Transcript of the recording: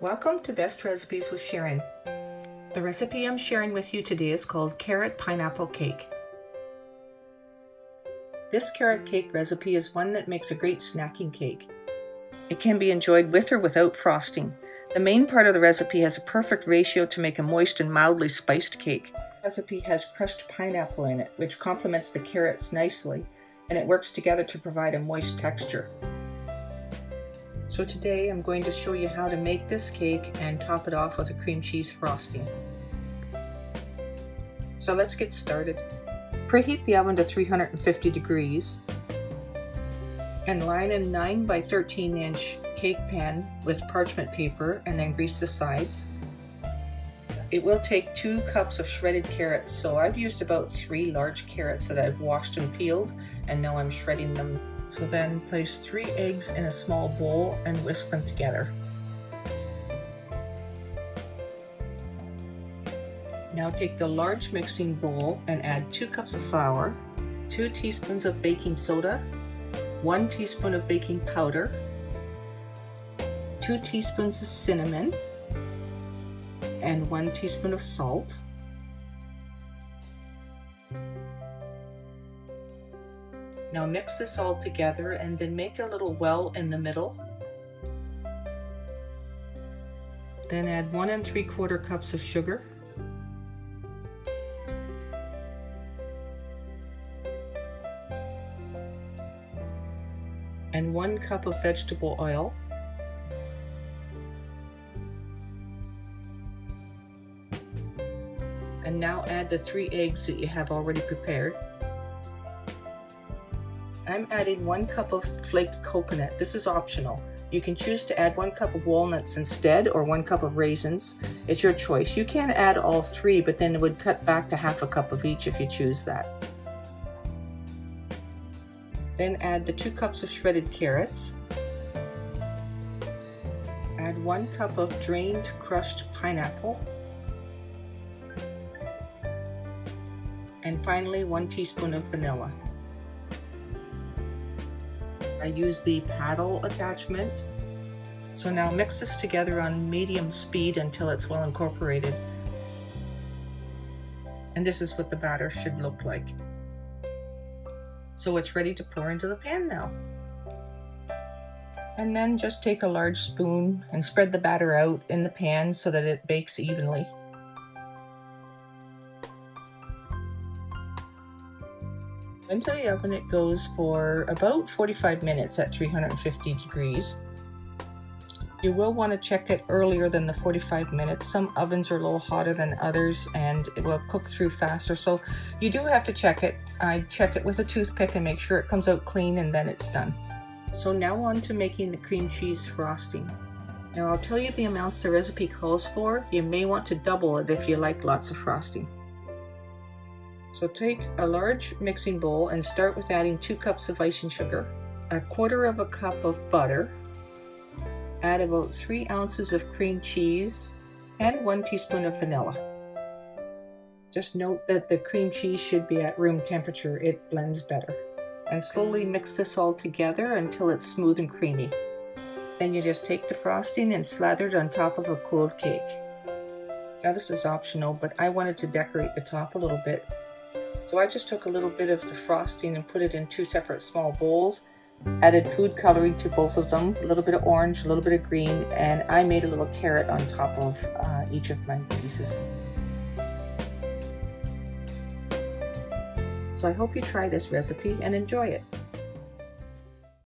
Welcome to Best Recipes with Sharon. The recipe I'm sharing with you today is called Carrot Pineapple Cake. This carrot cake recipe is one that makes a great snacking cake. It can be enjoyed with or without frosting. The main part of the recipe has a perfect ratio to make a moist and mildly spiced cake. The recipe has crushed pineapple in it, which complements the carrots nicely, and it works together to provide a moist texture. So today I'm going to show you how to make this cake and top it off with a cream cheese frosting. So let's get started. Preheat the oven to 350 degrees and line a 9 by 13 inch cake pan with parchment paper and then grease the sides. It will take 2 cups of shredded carrots, so I've used about 3 large carrots that I've washed and peeled, and now I'm shredding them. So then place 3 eggs in a small bowl and whisk them together. Now take the large mixing bowl and add 2 cups of flour, 2 teaspoons of baking soda, 1 teaspoon of baking powder, 2 teaspoons of cinnamon, and 1 teaspoon of salt. Now mix this all together and then make a little well in the middle. Then add 1 3/4 cups of sugar. And 1 cup of vegetable oil. And now add the 3 eggs that you have already prepared. I'm adding 1 cup of flaked coconut. This is optional. You can choose to add 1 cup of walnuts instead or 1 cup of raisins. It's your choice. You can add all 3, but then it would cut back to half a cup of each if you choose that. Then add the 2 cups of shredded carrots. Add 1 cup of drained crushed pineapple. And finally 1 teaspoon of vanilla. I use the paddle attachment. So now mix this together on medium speed until it's well incorporated. And this is what the batter should look like. So it's ready to pour into the pan now. And then just take a large spoon and spread the batter out in the pan so that it bakes evenly. Into the oven it goes for about 45 minutes at 350 degrees. You will want to check it earlier than the 45 minutes. Some ovens are a little hotter than others and it will cook through faster, so you do have to check it. I check it with a toothpick and make sure it comes out clean, and then it's done. So now on to making the cream cheese frosting. Now I'll tell you the amounts the recipe calls for. You may want to double it if you like lots of frosting. So take a large mixing bowl and start with adding 2 cups of icing sugar, 1/4 cup of butter, add about 3 ounces of cream cheese, and 1 teaspoon of vanilla. Just note that the cream cheese should be at room temperature, it blends better. And slowly mix this all together until it's smooth and creamy. Then you just take the frosting and slather it on top of a cooled cake. Now this is optional, but I wanted to decorate the top a little bit. So I just took a little bit of the frosting and put it in 2 separate small bowls, added food coloring to both of them, a little bit of orange, a little bit of green, and I made a little carrot on top of each of my pieces. So I hope you try this recipe and enjoy it.